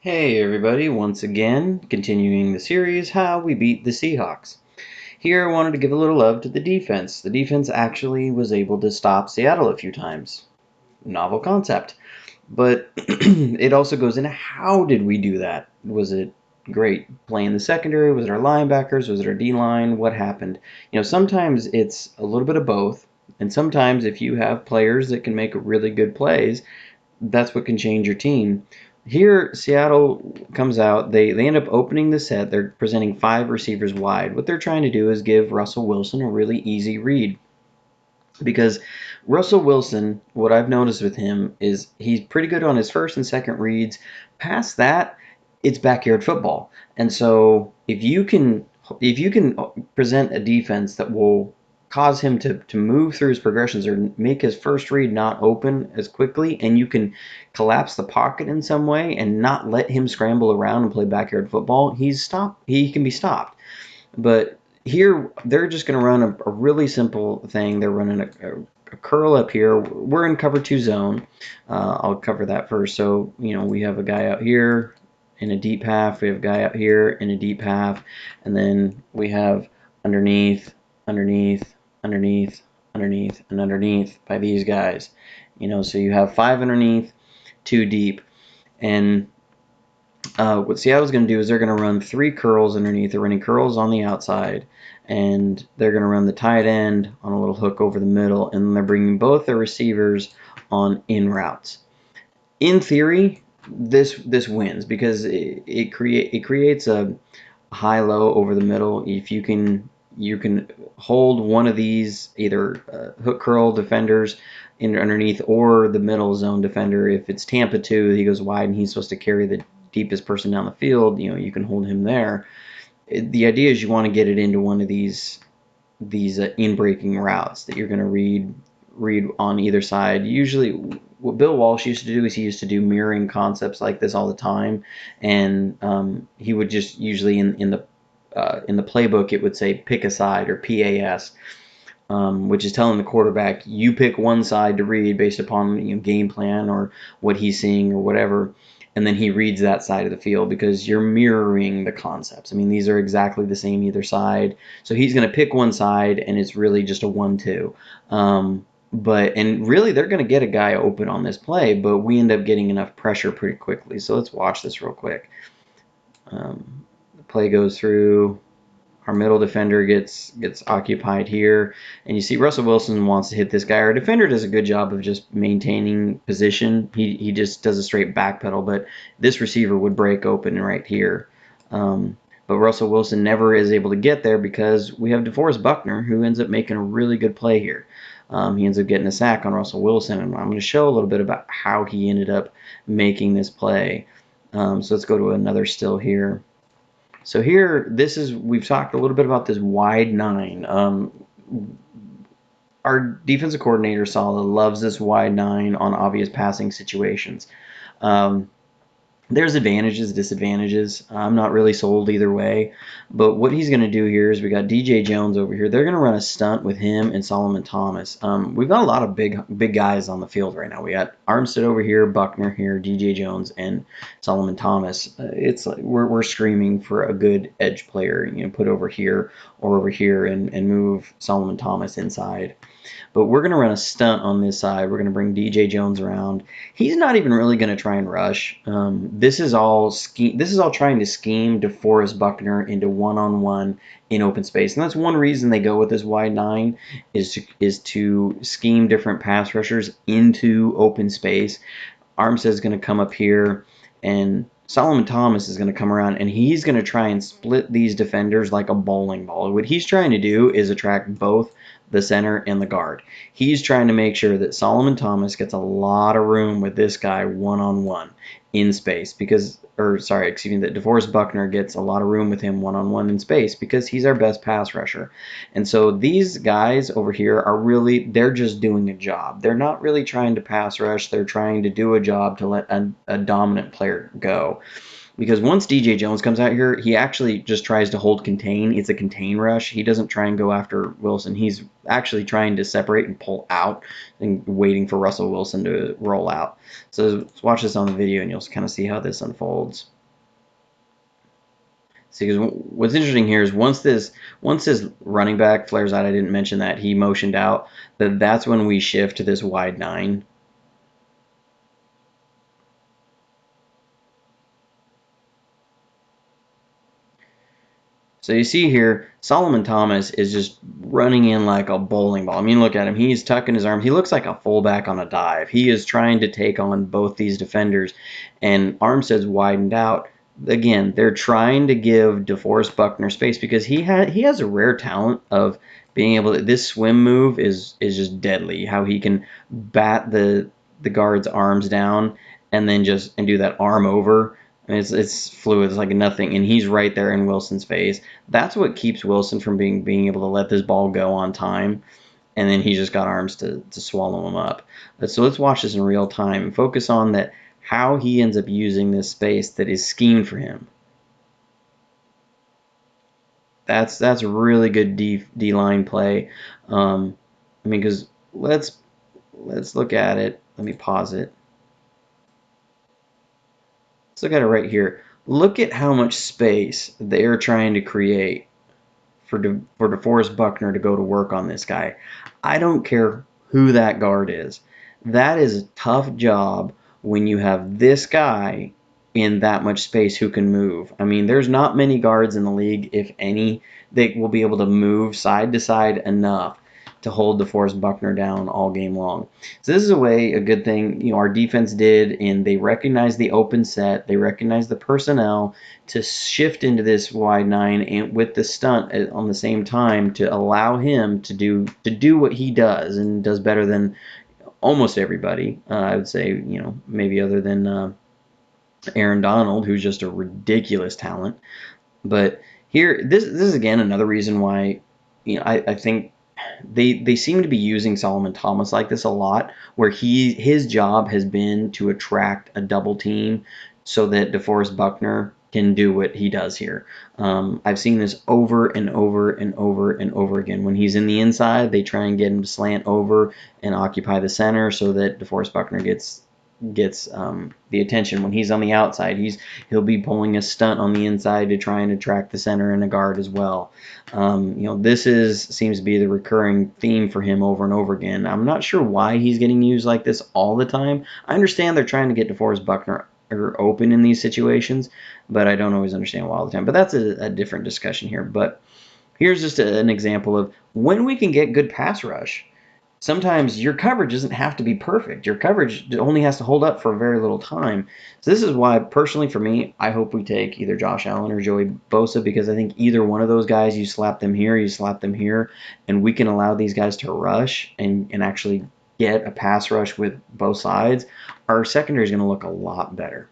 Hey everybody, once again, continuing the series, How We Beat the Seahawks. Here I wanted to give a little love to the defense. The defense actually was able to stop Seattle a few times. Novel concept. But it also goes into how did we do that? Was it great playing the secondary? Was it our linebackers? Was it our D-line? What happened? Sometimes it's a little bit of both. And sometimes if you have players that can make really good plays, that's what can change your team. Here, Seattle comes out. They end up opening the set. They're presenting 5 receivers wide. What they're trying to do is give Russell Wilson a really easy read. Because Russell Wilson, what I've noticed with him is he's pretty good on his first and second reads. Past that, it's backyard football. And so if you can present a defense that will cause him to move through his progressions or make his first read not open as quickly, and you can collapse the pocket in some way and not let him scramble around and play backyard football, he can be stopped. But here, they're just going to run a really simple thing. They're running a curl up here. We're in cover 2 zone. I'll cover that first. So, we have a guy out here in a deep half. We have a guy out here in a deep half. And then we have underneath, underneath, underneath, underneath, and underneath by these guys. So you have 5 underneath, 2 deep. And what Seattle's going to do is they're going to run 3 curls underneath. They're running curls on the outside, and they're going to run the tight end on a little hook over the middle, and then they're bringing both their receivers on in routes. In theory, this wins because it creates a high-low over the middle. If you can hold one of these either hook curl defenders in underneath or the middle zone defender. If it's Tampa 2, he goes wide and he's supposed to carry the deepest person down the field. You can hold him there. The idea is you want to get it into one of these in-breaking routes that you're going to read on either side. Usually, what Bill Walsh used to do is he used to do mirroring concepts like this all the time, and he would just usually in the playbook it would say pick a side or PAS, which is telling the quarterback you pick one side to read based upon game plan or what he's seeing or whatever, and then he reads that side of the field because you're mirroring the concepts. I mean, these are exactly the same either side. So he's going to pick one side, and it's really just a 1-2. And really, they're going to get a guy open on this play, but we end up getting enough pressure pretty quickly. So let's watch this real quick. The play goes through. Our middle defender gets occupied here, and you see Russell Wilson wants to hit this guy. Our defender does a good job of just maintaining position. He just does a straight backpedal, but this receiver would break open right here. But Russell Wilson never is able to get there because we have DeForest Buckner, who ends up making a really good play here. He ends up getting a sack on Russell Wilson, and I'm going to show a little bit about how he ended up making this play. So let's go to another still here. So here, we've talked a little bit about this wide 9. Our defensive coordinator, Saleh, loves this wide 9 on obvious passing situations. There's advantages, disadvantages. I'm not really sold either way. But what he's going to do here is we got DJ Jones over here. They're going to run a stunt with him and Solomon Thomas. We've got a lot of big guys on the field right now. We got Armstead over here, Buckner here, DJ Jones, and Solomon Thomas. It's like we're screaming for a good edge player, put over here or over here and move Solomon Thomas inside. But we're going to run a stunt on this side. We're going to bring DJ Jones around. He's not even really going to try and rush. This is all trying to scheme DeForest Buckner into one-on-one in open space, and that's one reason they go with this wide 9 is to scheme different pass rushers into open space. Armstead is going to come up here, and Solomon Thomas is going to come around, and he's going to try and split these defenders like a bowling ball. What he's trying to do is attract both the center and the guard. He's trying to make sure that Solomon Thomas gets a lot of room with this guy one-on-one in space that DeForest Buckner gets a lot of room with him one-on-one in space because he's our best pass rusher. And so these guys over here they're just doing a job. They're not really trying to pass rush. They're trying to do a job to let a dominant player go. Because once DJ Jones comes out here, he actually just tries to hold contain. It's a contain rush. He doesn't try and go after Wilson. He's actually trying to separate and pull out and waiting for Russell Wilson to roll out. So let's watch this on the video and you'll kind of see how this unfolds. See, because what's interesting here is once this running back flares out, I didn't mention that he motioned out. That's when we shift to this wide 9. So you see here, Solomon Thomas is just running in like a bowling ball. I mean, look at him. He's tucking his arm. He looks like a fullback on a dive. He is trying to take on both these defenders, and Armstead's widened out. Again, they're trying to give DeForest Buckner space because he has a rare talent of being able to. This swim move is just deadly. How he can bat the guard's arms down and then just do that arm over. I mean, it's fluid. It's like nothing, and he's right there in Wilson's face. That's what keeps Wilson from being able to let this ball go on time, and then he just got arms to swallow him up. So let's watch this in real time and focus on that how he ends up using this space that is schemed for him. That's a really good D line play. I mean, because let's look at it. Let me pause it. Let's look at it right here. Look at how much space they're trying to create for DeForest Buckner to go to work on this guy. I don't care who that guard is. That is a tough job when you have this guy in that much space who can move. I mean, there's not many guards in the league, if any, that will be able to move side to side enough to hold DeForest Buckner down all game long. So this is a good thing, our defense did, and they recognized the open set, they recognized the personnel to shift into this wide 9 and with the stunt on the same time to allow him to do what he does and does better than almost everybody. I would say, maybe other than Aaron Donald, who's just a ridiculous talent. But here, this is again another reason why, I think they seem to be using Solomon Thomas like this a lot, where his job has been to attract a double team so that DeForest Buckner can do what he does here. I've seen this over and over and over and over again. When he's in the inside, they try and get him to slant over and occupy the center so that DeForest Buckner gets the attention. When he's on the outside, he'll be pulling a stunt on the inside to try and attract the center and a guard as well. This seems to be the recurring theme for him over and over again. I'm not sure why he's getting used like this all the time. I understand they're trying to get DeForest Buckner open in these situations, but I don't always understand why all the time. But that's a different discussion here. But here's just an example of when we can get good pass rush. Sometimes your coverage doesn't have to be perfect. Your coverage only has to hold up for a very little time. So this is why, personally, for me, I hope we take either Josh Allen or Joey Bosa, because I think either one of those guys, you slap them here, and we can allow these guys to rush and actually get a pass rush with both sides. Our secondary is going to look a lot better.